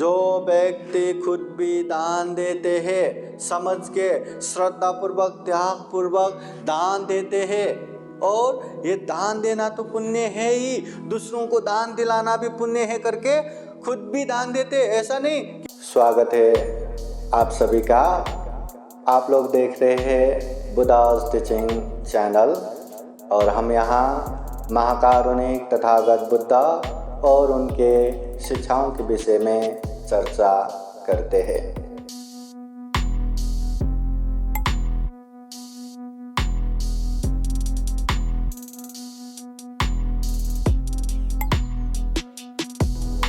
जो व्यक्ति खुद भी दान देते हैं, समझ के श्रद्धापूर्वक त्यागपूर्वक दान देते हैं, और ये दान देना तो पुण्य है ही, दूसरों को दान दिलाना भी पुण्य है करके खुद भी दान देते, ऐसा नहीं। स्वागत है आप सभी का। आप लोग देख रहे हैं बुद्धास टीचिंग चैनल, और हम यहाँ महाकारुणिक तथागत बुद्धा और उनके शिक्षाओं के विषय में चर्चा करते हैं।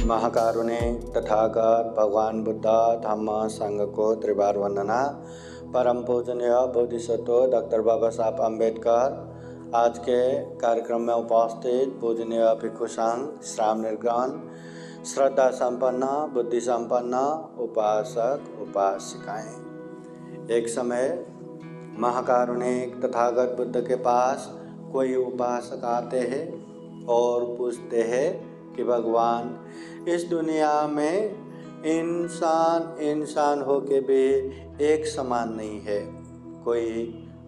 महाकारुणिक तथागत भगवान बुद्धा धम्म संघ को त्रिवार वंदना। परम पूजनीय बोधिसत्व डॉक्टर बाबा साहब अम्बेडकर आज के कार्यक्रम में उपस्थित पूजनीय भिक्षु संघ, श्राम निर्गण, श्रद्धा संपन्न, बुद्धि संपन्न उपासक उपासिकाएं। एक समय महाकारुणिक तथागत बुद्ध के पास कोई उपासक आते हैं और पूछते हैं कि भगवान, इस दुनिया में इंसान होके भी एक समान नहीं है। कोई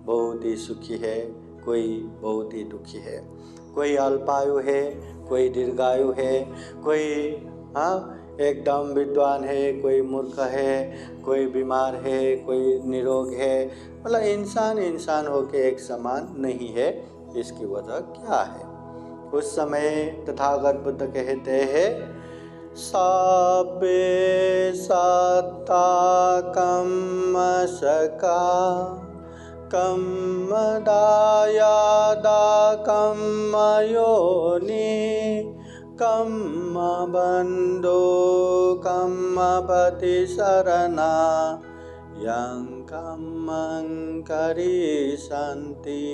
बहुत ही सुखी है, कोई बहुत ही दुखी है, कोई अल्पायु है, कोई दीर्घायु है, कोई एकदम विद्वान है, कोई मूर्ख है, कोई बीमार है, कोई निरोग है। मतलब इंसान होके एक समान नहीं है। इसकी वजह क्या है? उस समय तथागत बुद्ध कहते हैं, सब्बे सत्ता कम्म सका कम्म दायादा कम्म योनि कम्म बंधो कम्म पति शरणा यं कम्मं करिष्यन्ति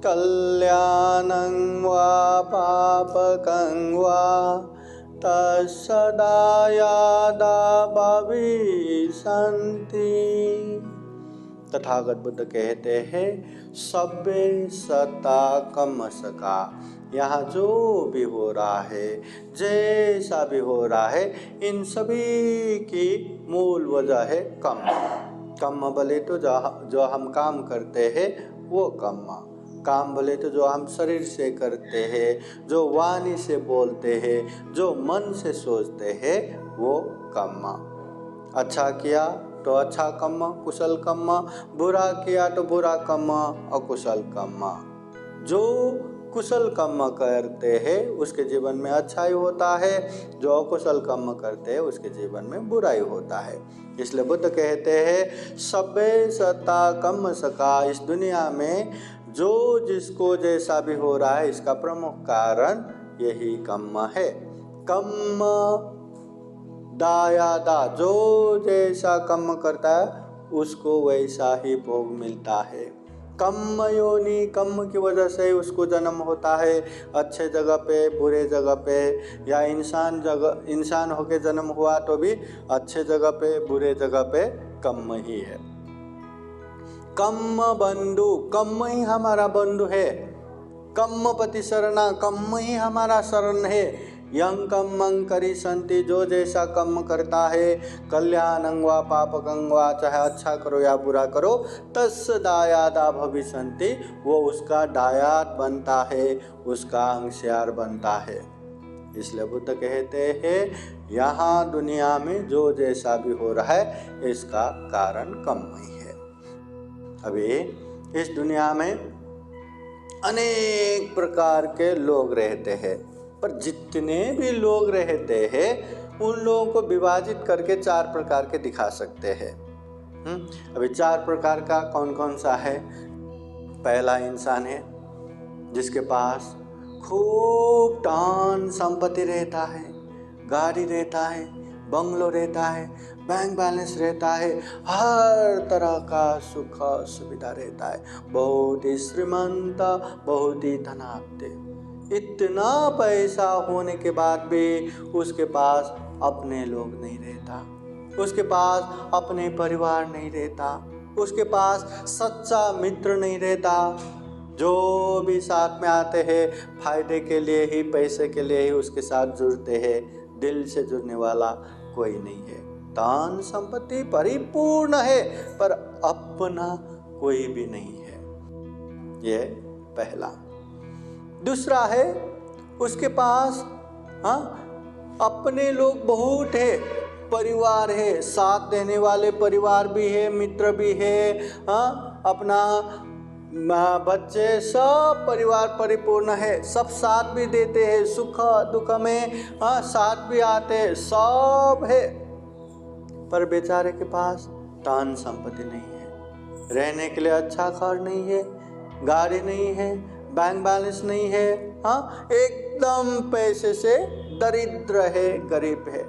कल्याणं वा पापकं वा तत्सदायादा भविष्यन्ति। तथागत बुद्ध कहते हैं, सब्बे सत्ता कम्म सका। यहाँ जो भी हो रहा है, जैसा भी हो रहा है, इन सभी की मूल वजह है कर्म बोले तो जो हम काम करते हैं वो काम बोले तो जो हम शरीर से करते हैं, जो वाणी से बोलते हैं, जो मन से सोचते हैं, वो कर्म। अच्छा किया तो अच्छा कर्म, कुशल कर्म, बुरा किया तो बुरा कर्म, अकुशल कर्म। जो कुशल कर्म करते हैं उसके जीवन में अच्छाई होता है, जो अकुशल कर्म करते हैं उसके जीवन में बुराई होता है। इसलिए बुद्ध कहते हैं, सब्बे सत्ता कम्म सका। इस दुनिया में जो जिसको जैसा भी हो रहा है, इसका प्रमुख कारण यही कर्म है। कर्म दायादा, जो जैसा कर्म करता है उसको वैसा ही भोग मिलता है। कर्म योनि, कर्म की वजह से उसको जन्म होता है, अच्छे जगह पे बुरे जगह पे, या इंसान होके जन्म हुआ तो भी अच्छे जगह पे बुरे जगह पे कर्म ही है। कर्म बंधु, कर्म ही हमारा बंधु है। कर्म पति शरणा, कर्म ही हमारा शरण है। यं कर्मं करिष्यन्ति, जो जैसा कर्म करता है, कल्याणं वा पापकं वा, चाहे अच्छा करो या बुरा करो, तस्य दायादा भविष्यन्ति, वो उसका दायाद बनता है, उसका अंशयार बनता है। इसलिए बुद्ध कहते हैं, यहाँ दुनिया में जो जैसा भी हो रहा है इसका कारण कर्म ही है। अभी इस दुनिया में अनेक प्रकार के लोग रहते हैं, पर जितने भी लोग रहते हैं उन लोगों को विभाजित करके 4 प्रकार के दिखा सकते हैं। अभी 4 प्रकार का कौन कौन सा है? पहला इंसान है जिसके पास खूब धन संपत्ति रहता है, गाड़ी रहता है, बंगलो रहता है, बैंक बैलेंस रहता है, हर तरह का सुख सुविधा रहता है, बहुत ही श्रीमंत, बहुत ही धनाढ्य। इतना पैसा होने के बाद भी उसके पास अपने लोग नहीं रहता, उसके पास अपने परिवार नहीं रहता, उसके पास सच्चा मित्र नहीं रहता। जो भी साथ में आते हैं फायदे के लिए ही, पैसे के लिए ही उसके साथ जुड़ते हैं। दिल से जुड़ने वाला कोई नहीं है। धन संपत्ति परिपूर्ण है पर अपना कोई भी नहीं है। ये पहला। दूसरा है उसके पास अपने लोग बहुत है, परिवार है, साथ देने वाले परिवार भी है, मित्र भी है, अपना बच्चे, सब परिवार परिपूर्ण है, सब साथ भी देते हैं, सुख दुख में साथ भी आते हैं, सब है। पर बेचारे के पास धन संपत्ति नहीं है, रहने के लिए अच्छा घर नहीं है, गाड़ी नहीं है, बैंक बैलेंस नहीं है, एकदम पैसे से दरिद्र है, गरीब है।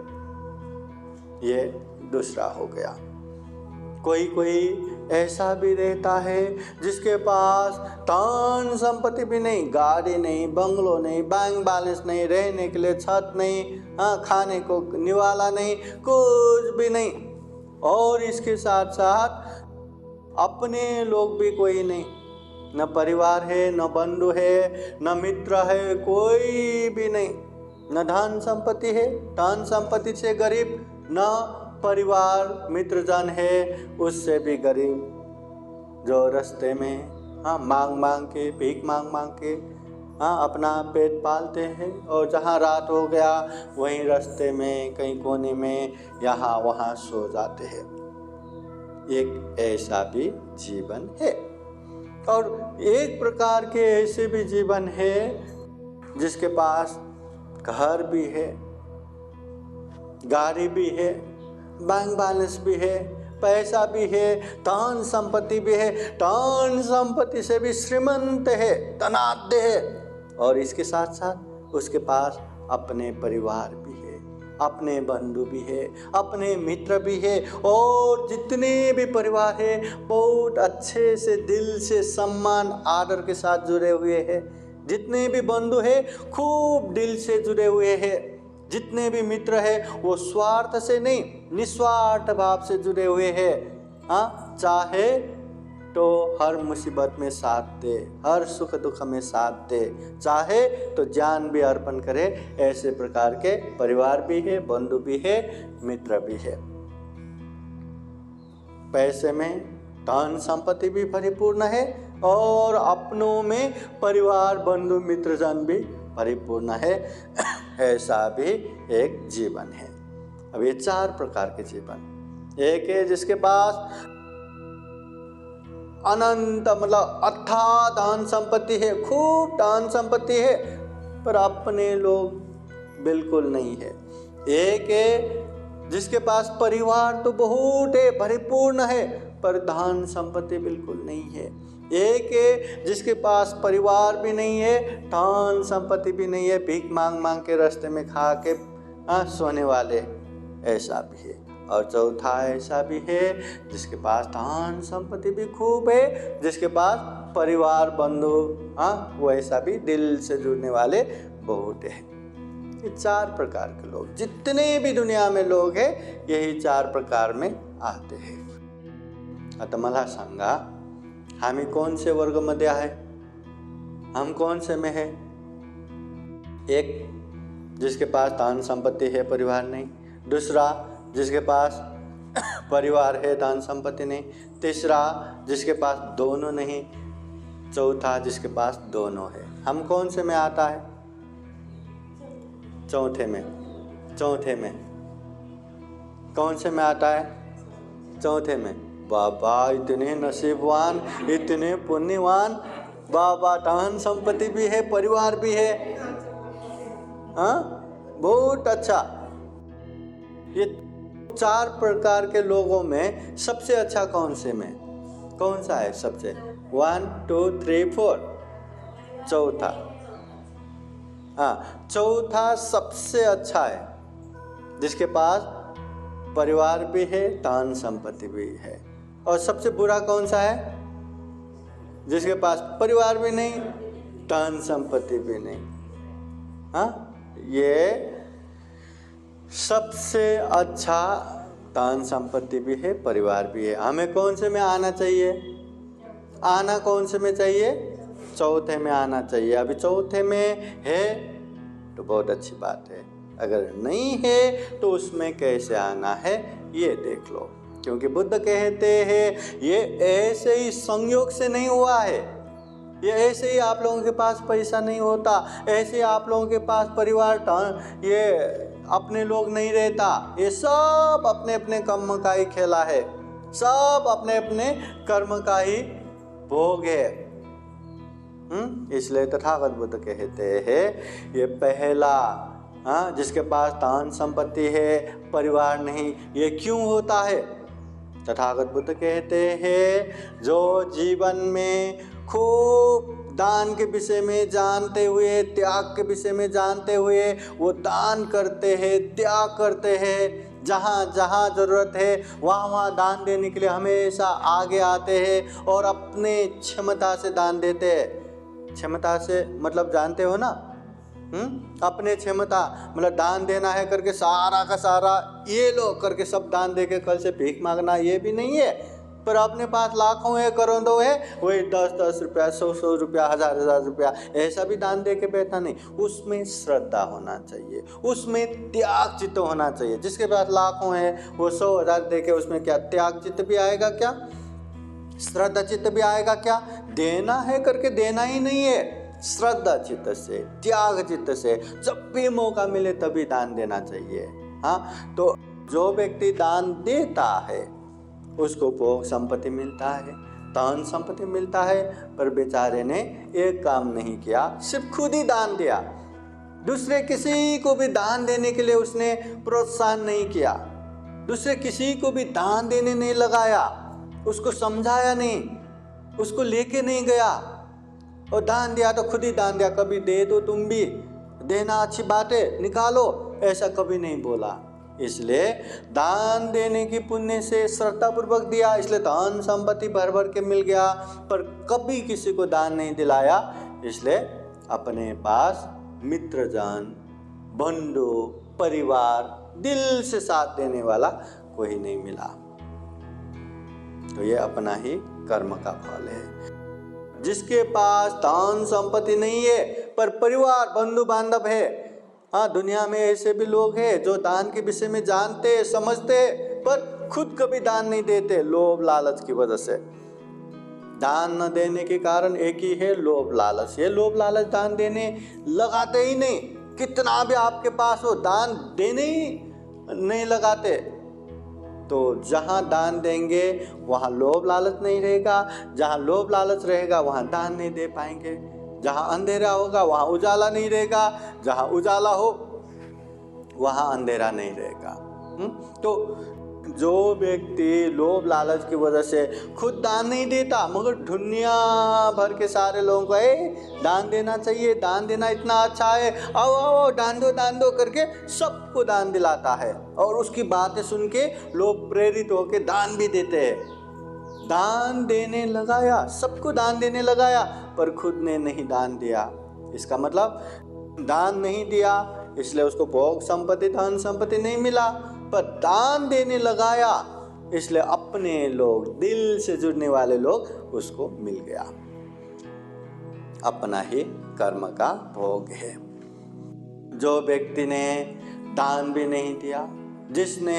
ये दूसरा हो गया। कोई कोई ऐसा भी रहता है जिसके पास धन संपत्ति भी नहीं, गाड़ी नहीं, बंगलो नहीं, बैंक बैलेंस नहीं, रहने के लिए छत नहीं, खाने को निवाला नहीं, कुछ भी नहीं, और इसके साथ साथ अपने लोग भी कोई नहीं, न परिवार है, न बंधु है, न मित्र है, कोई भी नहीं, न धन संपत्ति है, धन संपत्ति से गरीब, न परिवार मित्रजन है उससे भी गरीब, जो रास्ते में मांग मांग के, भीख मांग मांग के अपना पेट पालते हैं, और जहाँ रात हो गया वहीं रास्ते में कहीं कोने में यहाँ वहाँ सो जाते हैं। एक ऐसा भी जीवन है। और एक प्रकार के ऐसे भी जीवन है जिसके पास घर भी है, गाड़ी भी है, बैंक बैलेंस भी है, पैसा भी है, धन संपत्ति भी है, धन संपत्ति से भी श्रीमंत है, धनाढ्य है, और इसके साथ साथ उसके पास अपने परिवार भी है, अपने बंधु भी है, अपने मित्र भी है, और जितने भी परिवार है बहुत अच्छे से दिल से सम्मान आदर के साथ जुड़े हुए हैं। जितने भी बंधु है खूब दिल से जुड़े हुए हैं। जितने भी मित्र है वो स्वार्थ से नहीं, निस्वार्थ भाव से जुड़े हुए हैं। चाहे तो हर मुसीबत में साथ दे, हर सुख दुख में साथ दे, चाहे तो जान भी अर्पण करे। ऐसे प्रकार के परिवार भी है, बंधु भी है, मित्र भी है। पैसे में धन संपत्ति भी परिपूर्ण है, और अपनों में परिवार बंधु मित्रजन भी परिपूर्ण है। ऐसा भी एक जीवन है। अब ये चार प्रकार के जीवन। एक है जिसके पास अनंत मतलब अथाह धन संपत्ति है, खूब धन संपत्ति है, पर अपने लोग बिल्कुल नहीं है। एक है जिसके पास परिवार तो बहुत है, परिपूर्ण है, पर धन संपत्ति बिल्कुल नहीं है। एक है जिसके पास परिवार भी नहीं है, धन संपत्ति भी नहीं है, भीख मांग मांग के रास्ते में खा के सोने वाले, ऐसा भी है। और चौथा ऐसा भी है जिसके पास धन संपत्ति भी खूब है, जिसके पास परिवार बंधु वो ऐसा भी दिल से जुड़ने वाले बहुत है। ये चार प्रकार के लोग, जितने भी दुनिया में लोग हैं, यही चार प्रकार में आते हैं। आता मला सांगा, हामी कौन से वर्ग मध्ये आहे? हम कौन से में है? एक जिसके पास धन संपत्ति है, परिवार नहीं। दूसरा जिसके पास परिवार है, धन संपत्ति नहीं। तीसरा जिसके पास दोनों नहीं। चौथा जिसके पास दोनों है। हम कौन से में आता है? चौथे में। चौथे में कौन से में आता है? चौथे में। बाबा इतने नसीबवान, इतने पुण्यवान, बाबा धन संपत्ति भी है, परिवार भी है, बहुत अच्छा। ये चार प्रकार के लोगों में सबसे अच्छा कौन से में, कौन सा है सबसे? 1 2 3 4 चौथा। चौथा सबसे अच्छा है, जिसके पास परिवार भी है, धन संपत्ति भी है। और सबसे बुरा कौन सा है? जिसके पास परिवार भी नहीं, धन संपत्ति भी नहीं। ये सबसे अच्छा धन संपत्ति भी है, परिवार भी है। हमें कौन से में आना चाहिए? आना कौन से में चाहिए? चौथे में आना चाहिए। अभी चौथे में है तो बहुत अच्छी बात है। अगर नहीं है तो उसमें कैसे आना है ये देख लो। क्योंकि बुद्ध कहते हैं ये ऐसे ही संयोग से नहीं हुआ है, ये ऐसे ही आप लोगों के पास पैसा नहीं होता, ऐसे ही आप लोगों के पास परिवार ये अपने लोग नहीं रहता, ये सब अपने अपने कर्म का ही खेला है, सब अपने अपने कर्म का ही भोग है। इसलिए तथागत बुद्ध कहते हैं ये पहला, जिसके पास धन संपत्ति है परिवार नहीं, ये क्यों होता है? तथागत बुद्ध कहते हैं जो जीवन में खूब दान के विषय में जानते हुए, त्याग के विषय में जानते हुए वो दान करते हैं, त्याग करते हैं, जहाँ जहाँ ज़रूरत है वहाँ वहाँ दान देने के लिए हमेशा आगे आते हैं और अपने क्षमता से दान देते हैं। क्षमता से मतलब जानते हो ना, अपने क्षमता मतलब दान देना है करके सारा का सारा ये लो करके सब दान दे के कल से भीख मांगना, ये भी नहीं है। पर अपने पास लाखों है, करोड़ों है, वही 10-10 रुपया, 100-100 रुपया, 1000-1000 रुपया ऐसा भी दान दे के बैठा नहीं। उसमें श्रद्धा होना चाहिए, उसमें त्याग चित्त होना चाहिए। जिसके पास लाखों है वो 100-1000 दे के उसमें क्या त्याग चित्त भी आएगा क्या? श्रद्धा चित्त भी आएगा क्या? देना है करके देना ही नहीं है। श्रद्धा चित्त से, त्याग चित्त से जब भी मौका मिले तभी दान देना चाहिए। तो जो व्यक्ति दान देता है उसको भोग संपत्ति मिलता है, धन संपत्ति मिलता है, पर बेचारे ने एक काम नहीं किया, सिर्फ खुद ही दान दिया। दूसरे किसी को भी दान देने के लिए उसने प्रोत्साहन नहीं किया, दूसरे किसी को भी दान देने नहीं लगाया, उसको समझाया नहीं, उसको लेके नहीं गया और दान दिया तो खुद ही दान दिया। कभी दे दो तुम भी, देना अच्छी बात है, निकालो, ऐसा कभी नहीं बोला। इसलिए दान देने की पुण्य से श्रद्धापूर्वक दिया, इसलिए धन संपत्ति भर भर के मिल गया, पर कभी किसी को दान नहीं दिलाया। इसलिए अपने पास मित्रजन, बंधु, परिवार, दिल से साथ देने वाला कोई नहीं मिला। तो ये अपना ही कर्म का फल है। जिसके पास धन संपत्ति नहीं है पर परिवार, बंधु बांधव है, दुनिया में ऐसे भी लोग हैं जो दान के विषय में जानते, समझते, पर खुद कभी दान नहीं देते, लोभ लालच की वजह से। दान न देने के कारण एक ही है, लोभ लालच। ये लोभ लालच दान देने लगाते ही नहीं, कितना भी आपके पास हो दान देने ही नहीं लगाते। तो जहाँ दान देंगे वहाँ लोभ लालच नहीं रहेगा, जहाँ लोभ लालच रहेगा वहाँ दान नहीं दे पाएंगे। जहाँ अंधेरा होगा वहाँ उजाला नहीं रहेगा, जहाँ उजाला हो वहाँ अंधेरा नहीं रहेगा। तो जो व्यक्ति लोभ लालच की वजह से खुद दान नहीं देता, मगर दुनिया भर के सारे लोगों को दान देना चाहिए, दान देना इतना अच्छा है, आओ आओ दान दो करके सबको दान दिलाता है, और उसकी बातें सुन के लोग प्रेरित होकर दान भी देते हैं। दान देने लगाया, सबको दान देने लगाया, पर खुद ने नहीं दान दिया। इसका मतलब दान नहीं दिया, इसलिए उसको भोग संपत्ति, धन संपत्ति नहीं मिला, पर दान देने लगाया, इसलिए अपने लोग, दिल से जुड़ने वाले लोग उसको मिल गया। अपना ही कर्म का भोग है। जो व्यक्ति ने दान भी नहीं दिया, जिसने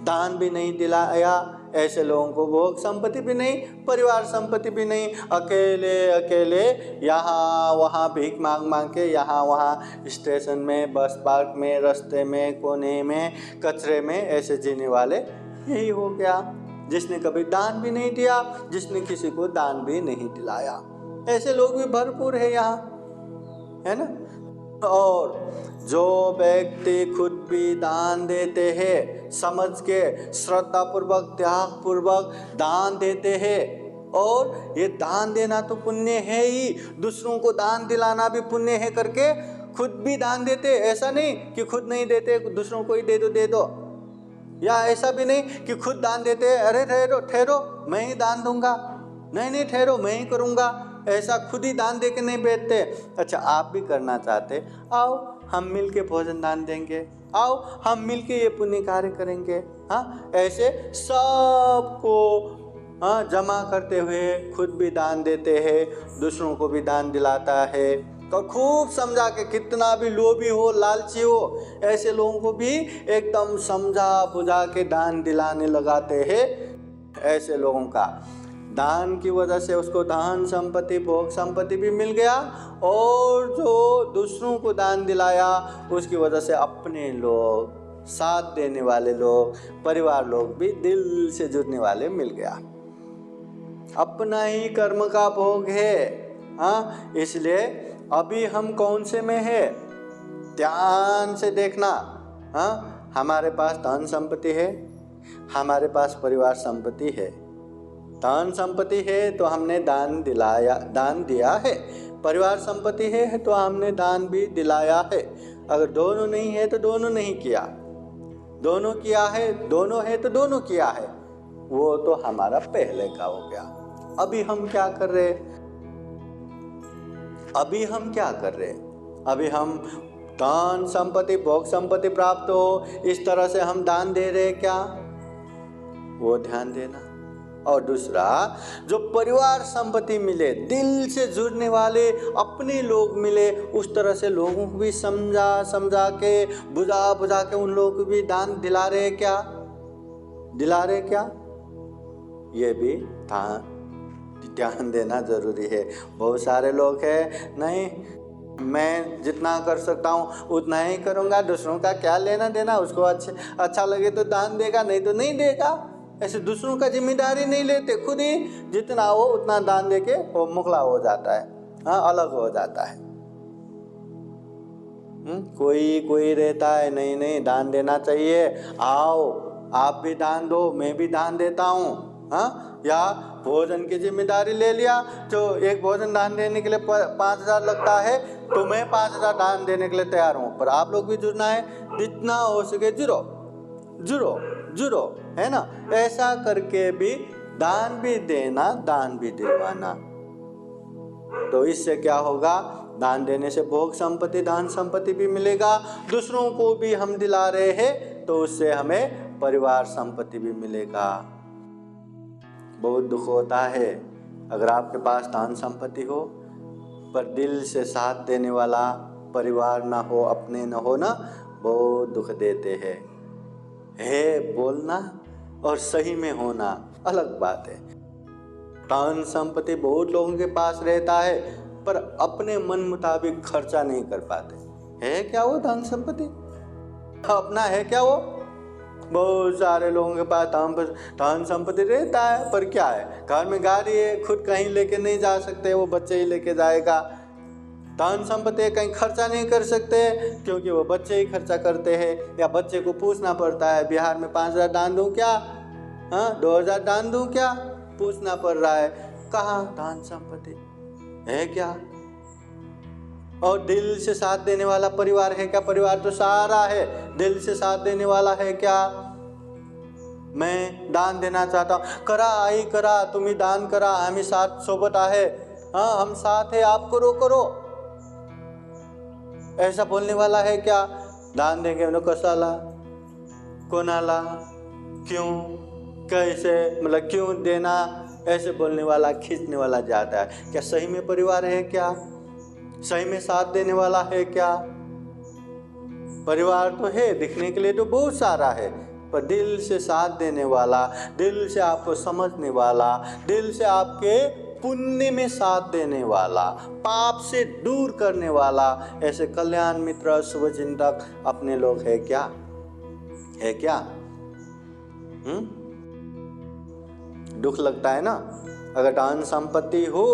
दान भी नहीं दिलाया, ऐसे लोगों को भोग संपत्ति भी नहीं, परिवार संपत्ति भी नहीं, अकेले यहाँ वहाँ भीख मांग के, यहाँ वहाँ स्टेशन में, बस पार्क में, रास्ते में, कोने में, कचरे में ऐसे जीने वाले यही हो गया। जिसने कभी दान भी नहीं दिया, जिसने किसी को दान भी नहीं दिलाया, ऐसे लोग भी भरपूर है यहाँ, है ना। और जो व्यक्ति खुद भी दान देते हैं, समझ के श्रद्धा पूर्वक, त्याग पूर्वक दान देते हैं, और ये दान देना तो पुण्य है ही, दूसरों को दान दिलाना भी पुण्य है करके खुद भी दान देते। ऐसा नहीं कि खुद नहीं देते, दूसरों को ही दे दो, या ऐसा भी नहीं कि खुद दान देते, अरे ठहरो मैं ही दान दूंगा, नहीं ठहरो मैं ही करूँगा, ऐसा खुद ही दान दे के नहीं बैठते। अच्छा, आप भी करना चाहते, आओ हम मिल के भोजन दान देंगे, आओ हम मिल के ये पुण्य कार्य करेंगे। ऐसे सबको जमा करते हुए खुद भी दान देते हैं, दूसरों को भी दान दिलाता है, तो खूब समझा के, कितना भी लोभी हो, लालची हो, ऐसे लोगों को भी एकदम समझा बुझा के दान दिलाने लगाते हैं। ऐसे लोगों का दान की वजह से उसको धन संपत्ति, भोग संपत्ति भी मिल गया, और जो दूसरों को दान दिलाया उसकी वजह से अपने लोग, साथ देने वाले लोग, परिवार लोग भी दिल से जुड़ने वाले मिल गया। अपना ही कर्म का भोग है। हाँ, इसलिए अभी हम कौन से में है, ध्यान से देखना। हाँ, हमारे पास धन संपत्ति है, हमारे पास परिवार संपत्ति है। धन संपत्ति है तो हमने दान दिया है, परिवार संपत्ति है तो हमने दान भी दिलाया है। अगर दोनों नहीं है तो दोनों नहीं किया, दोनों किया है, दोनों है तो दोनों किया है, वो तो हमारा पहले का हो गया। अभी हम क्या कर रहे, अभी हम क्या कर रहे, अभी हम धन संपत्ति, भोग संपत्ति प्राप्त हो इस तरह से हम दान दे रहे क्या, वो ध्यान देना। और दूसरा, जो परिवार संपत्ति मिले, दिल से जुड़ने वाले अपने लोग मिले, उस तरह से लोगों को भी समझा के, बुझा के उन लोगों को भी दान दिला रहे क्या, ये भी ध्यान देना जरूरी है। बहुत सारे लोग हैं, नहीं मैं जितना कर सकता हूँ उतना ही करूँगा, दूसरों का क्या लेना देना, उसको अच्छा लगे तो दान देगा, नहीं तो नहीं देगा। ऐसे दूसरों का जिम्मेदारी नहीं लेते, खुद ही जितना हो उतना दान देके वो मुखला हो जाता है। हाँ, अलग हो जाता है। कोई रहता है, नहीं दान देना चाहिए, आओ आप भी दान दो, मैं भी दान देता हूँ। हाँ, या भोजन की जिम्मेदारी ले लिया, जो एक भोजन दान देने के लिए 5,000 लगता है तो मैं 5,000 दान देने के लिए तैयार हूँ, पर आप लोग भी जुड़ना है, जितना हो सके जुड़ो, है ना। ऐसा करके भी दान भी देना, दान भी दिलवाना। तो इससे क्या होगा, दान देने से भोग संपत्ति, दान संपत्ति भी मिलेगा, दूसरों को भी हम दिला रहे हैं तो उससे हमें परिवार संपत्ति भी मिलेगा। बहुत दुख होता है अगर आपके पास दान संपत्ति हो पर दिल से साथ देने वाला परिवार ना हो, अपने ना हो ना, बहुत दुख देते हैं। बोलना और सही में होना अलग बात है। धन संपत्ति बहुत लोगों के पास रहता है पर अपने मन मुताबिक खर्चा नहीं कर पाते। है क्या वो धन संपत्ति, अपना है क्या वो? बहुत सारे लोगों के पास धन संपत्ति रहता है पर क्या है, घर में गाड़ी है, खुद कहीं लेके नहीं जा सकते, वो बच्चे ही लेके जाएगा। धन संपत्ति कहीं खर्चा नहीं कर सकते क्योंकि वो बच्चे ही खर्चा करते हैं, या बच्चे को पूछना पड़ता है बिहार में 5,000 दान दूं क्या, 2,000 दान दूं क्या, पूछना पड़ रहा है। कहाँ धन संपत्ति है क्या? और दिल से साथ देने वाला परिवार है क्या? परिवार तो सारा है, दिल से साथ देने वाला है क्या? मैं दान देना चाहता हूँ, करा तुम्ही दान करा, आम्ही साथ सोबत आहे, हाँ हम साथ है, आप करो, ऐसा बोलने वाला है क्या? दान देंगे उन्हें कसाला, कोनाला, क्यों, कैसे, मतलब क्यों देना, ऐसे बोलने वाला, खींचने वाला जाता है। क्या सही में परिवार है क्या? सही में साथ देने वाला है क्या? परिवार तो है, दिखने के लिए तो बहुत सारा है, पर दिल से साथ देने वाला, दिल से आपको समझने वाला, दिल से आपके पुण्य में साथ देने वाला, पाप से दूर करने वाला, ऐसे कल्याण मित्र, शुभचिंतक अपने लोग है क्या? दुख लगता है ना अगर धन संपत्ति हो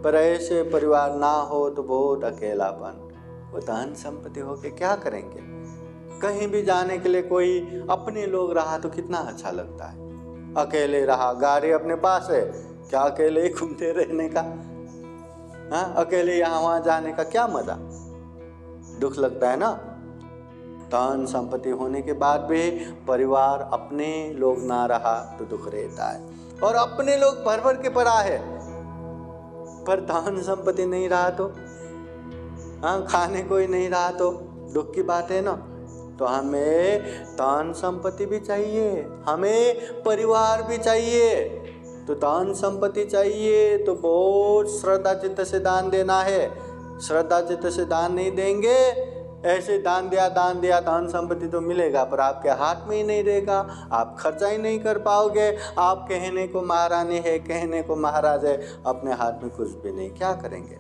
पर ऐसे परिवार ना हो तो बहुत अकेलापन। वो धन संपत्ति हो के क्या करेंगे? कहीं भी जाने के लिए कोई अपने लोग रहा तो कितना अच्छा लगता है। अकेले रहा, गाड़ी अपने पास है, क्या अकेले ही घूमते रहने का, अकेले यहाँ वहाँ जाने का क्या मजा? दुख लगता है ना। धन संपत्ति होने के बाद भी परिवार अपने लोग ना रहा तो दुख रहता है, और अपने लोग भर भर के पड़ा है पर धन संपत्ति नहीं रहा तो, खाने कोई नहीं रहा तो दुख की बात है ना। तो हमें धन संपत्ति भी चाहिए, हमें परिवार भी चाहिए। तो दान संपत्ति चाहिए तो बहुत श्रद्धा चित्त से दान देना है, श्रद्धा चित्त से दान नहीं देंगे, ऐसे दान दिया धन संपत्ति तो मिलेगा पर आपके हाथ में ही नहीं रहेगा, आप खर्चा ही नहीं कर पाओगे। आप कहने को महारानी है, कहने को महाराज है, अपने हाथ में कुछ भी नहीं, क्या करेंगे?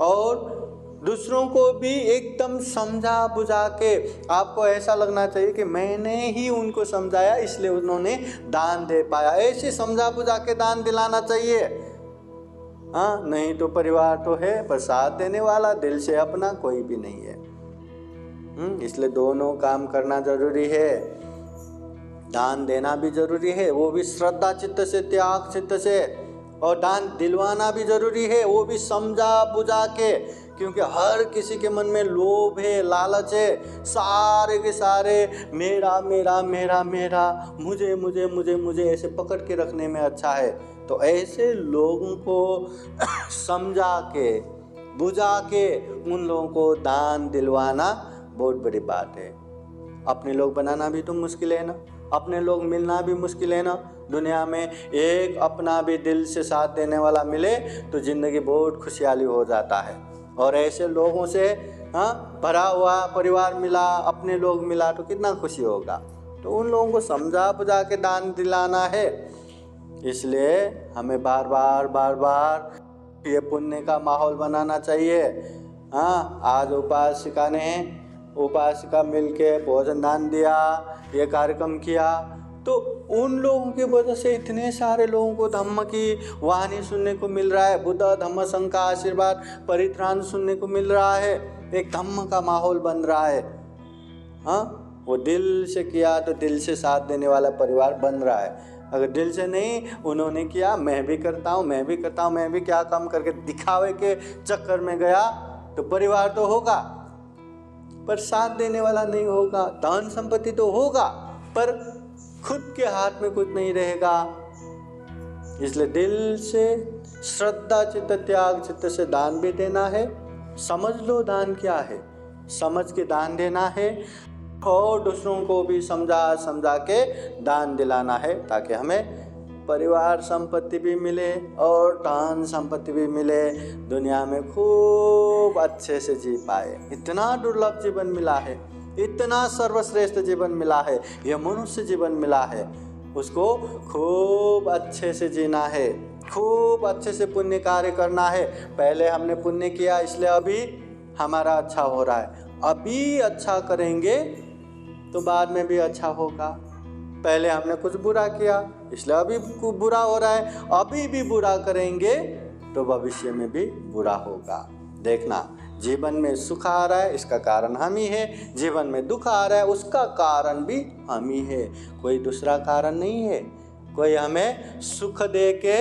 और दूसरों को भी एकदम समझा बुझा के, आपको ऐसा लगना चाहिए कि मैंने ही उनको समझाया इसलिए उन्होंने दान दे पाया, ऐसे समझा बुझा के दान दिलाना चाहिए। हाँ, नहीं तो परिवार तो है पर साथ देने वाला दिल से अपना कोई भी नहीं है। इसलिए दोनों काम करना जरूरी है, दान देना भी जरूरी है, वो भी श्रद्धा चित्त से, त्याग चित्त से, और दान दिलवाना भी जरूरी है, वो भी समझा बुझा के, क्योंकि हर किसी के मन में लोभ है, लालच है, सारे के सारे मेरा मेरा मेरा मेरा, मुझे मुझे मुझे मुझे ऐसे पकड़ के रखने में अच्छा है। तो ऐसे लोगों को समझा के बुझा के उन लोगों को दान दिलवाना बहुत बड़ी बात है। अपने लोग बनाना भी तो मुश्किल है ना, अपने लोग मिलना भी मुश्किल है ना। दुनिया में एक अपना भी दिल से साथ देने वाला मिले तो ज़िंदगी बहुत खुशहाली हो जाता है। और ऐसे लोगों से भरा हुआ परिवार मिला, अपने लोग मिला तो कितना खुशी होगा। तो उन लोगों को समझा बुझा के दान दिलाना है। इसलिए हमें बार बार ये पुण्य का माहौल बनाना चाहिए। आज उपासिका मिलके भोजन दान दिया, ये कार्यक्रम किया, तो उन लोगों की वजह से इतने सारे लोगों को धम्म की वाणी सुनने को मिल रहा है, बुद्ध धम्म संघ का आशीर्वाद परित्राण सुनने को मिल रहा है, एक धम्म का माहौल बन रहा है। वो दिल से किया तो दिल से साथ देने वाला परिवार बन रहा है। अगर दिल से नहीं, उन्होंने किया मैं भी करता हूँ, मैं भी क्या काम करके दिखावे के चक्कर में गया, तो परिवार तो होगा पर साथ देने वाला नहीं होगा। धन संपत्ति तो होगा पर खुद के हाथ में कुछ नहीं रहेगा। इसलिए दिल से श्रद्धा चित्त त्याग चित्त से दान भी देना है। समझ लो दान क्या है, समझ के दान देना है, और दूसरों को भी समझा के दान दिलाना है, ताकि हमें परिवार संपत्ति भी मिले और धन संपत्ति भी मिले, दुनिया में खूब अच्छे से जी पाए। इतना दुर्लभ जीवन मिला है, इतना सर्वश्रेष्ठ जीवन मिला है, यह मनुष्य जीवन मिला है, उसको खूब अच्छे से जीना है, खूब अच्छे से पुण्य कार्य करना है। पहले हमने पुण्य किया इसलिए अभी हमारा अच्छा हो रहा है, अभी अच्छा करेंगे तो बाद में भी अच्छा होगा। पहले हमने कुछ बुरा किया इसलिए अभी बुरा हो रहा है, अभी भी बुरा करेंगे तो भविष्य में भी बुरा होगा। देखना, जीवन में सुख आ रहा है इसका कारण हम ही है, जीवन में दुख आ रहा है उसका कारण भी हम ही है, कोई दूसरा कारण नहीं है। कोई हमें सुख दे के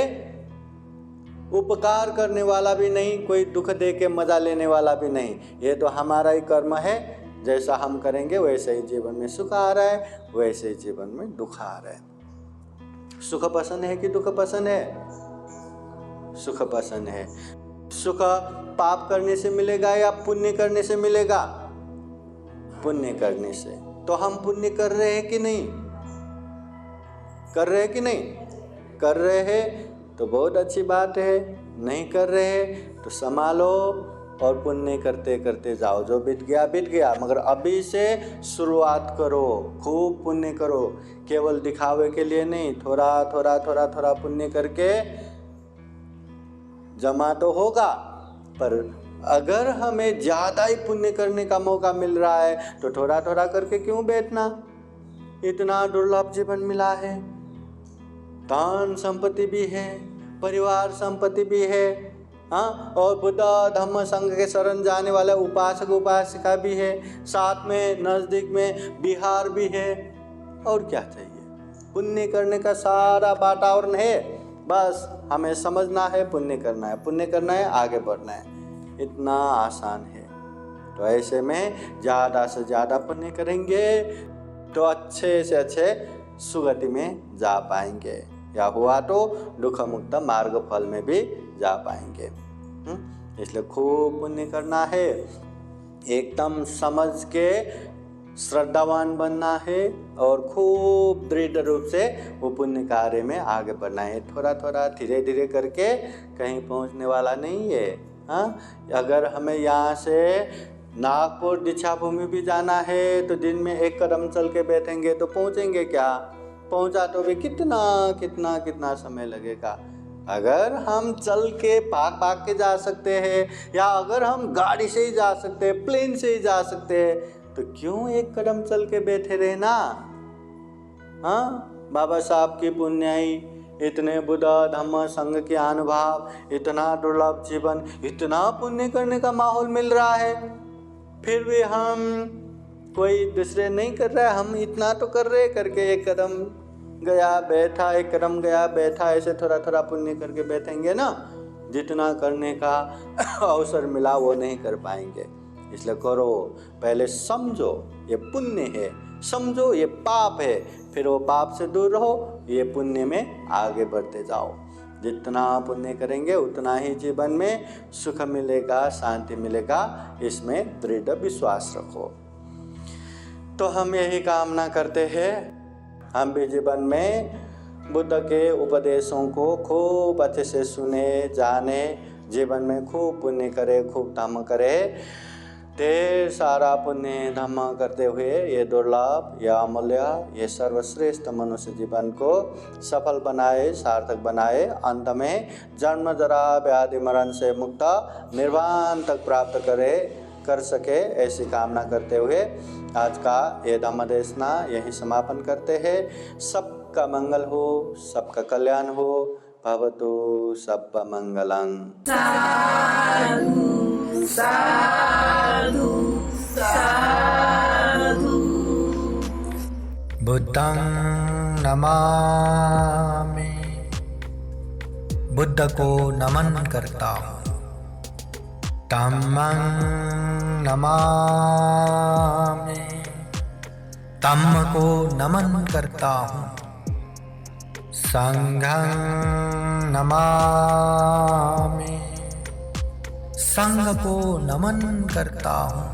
उपकार करने वाला भी नहीं, कोई दुख दे के मजा लेने वाला भी नहीं। ये तो हमारा ही कर्म है, जैसा हम करेंगे वैसे ही जीवन में सुख आ रहा है, वैसे ही जीवन में दुख आ रहा है। सुख पसंद है कि दुख पसंद है? सुख पसंद है। सुख पाप करने से मिलेगा या पुण्य करने से मिलेगा? पुण्य करने से। तो हम पुण्य कर रहे हैं कि नहीं? कर रहे हैं कि नहीं? कर रहे हैं तो बहुत अच्छी बात है, नहीं कर रहे हैं तो संभालो और पुण्य करते करते जाओ। जो बीत गया, मगर अभी से शुरुआत करो, खूब पुण्य करो, केवल दिखावे के लिए नहीं, थोड़ा पुण्य करके जमा तो होगा, पर अगर हमें ज़्यादा ही पुण्य करने का मौका मिल रहा है तो थोड़ा करके क्यों बैठना? इतना दुर्लभ जीवन मिला है, धन संपत्ति भी है, परिवार संपत्ति भी है, और बुद्ध धम्म संघ के शरण जाने वाले उपासक उपासिका भी है, साथ में नज़दीक में बिहार भी है। और क्या चाहिए? पुण्य करने का सारा वातावरण है, बस हमें समझना है, पुण्य करना है, आगे बढ़ना है, इतना आसान है। तो ऐसे में ज़्यादा से ज़्यादा पुण्य करेंगे तो अच्छे से अच्छे सुगति में जा पाएंगे, या हुआ तो दुख मुक्त मार्ग फल में भी जा पाएंगे। इसलिए खूब पुण्य करना है, एकदम समझ के श्रद्धावान बनना है और खूब दृढ़ रूप से वो पुण्य कार्य में आगे बढ़ना है। थोड़ा थोड़ा धीरे धीरे करके कहीं पहुंचने वाला नहीं है। हाँ, अगर हमें यहाँ से नागपुर दीक्षा भूमि भी जाना है तो दिन में 1 कदम चल के बैठेंगे तो पहुँचेंगे क्या? पहुँचा तो भी कितना समय लगेगा। अगर हम चल के भाग के जा सकते हैं या अगर हम गाड़ी से ही जा सकते हैं, प्लेन से ही जा सकते हैं, तो क्यों 1 कदम चल के बैठे रहना? हाँ, बाबा साहब की पुण्याई, इतने बुद्ध धम्म संघ के अनुभव, इतना दुर्लभ जीवन, इतना पुण्य करने का माहौल मिल रहा है, फिर भी हम कोई दूसरे नहीं कर रहा है, हम इतना तो कर रहे करके 1 कदम गया बैठा, 1 कदम गया बैठा, ऐसे थोड़ा थोड़ा पुण्य करके बैठेंगे ना, जितना करने का अवसर मिला वो नहीं कर पाएंगे। इसलिए करो, पहले समझो ये पुण्य है, समझो ये पाप है, फिर वो पाप से दूर रहो, ये पुण्य में आगे बढ़ते जाओ। जितना पुण्य करेंगे उतना ही जीवन में सुख मिलेगा, शांति मिलेगा, इसमें दृढ़ विश्वास रखो। तो हम यही कामना करते हैं, हम भी जीवन में बुद्ध के उपदेशों को खूब अच्छे से सुने, जाने, जीवन में खूब पुण्य करे, खूब धम्म करे, ढेर सारा पुण्य धम्म करते हुए ये दुर्लभ, ये अमूल्य, ये सर्वश्रेष्ठ मनुष्य जीवन को सफल बनाए, सार्थक बनाए, अंत में जन्म जरा व्याधि मरण से मुक्त निर्वाण तक प्राप्त कर सके, ऐसी कामना करते हुए आज का ये धम्म देशना यहीं समापन करते हैं। सबका मंगल हो, सबका कल्याण हो, भवतु सब्ब मंगलं। साधु साधु साधु। बुद्धं नमामि, बुद्ध को नमन करता हूँ। धम्मं नमामि, धम्म को नमन करता हूँ। संघं नमामि, संघ को नमन करता हूँ।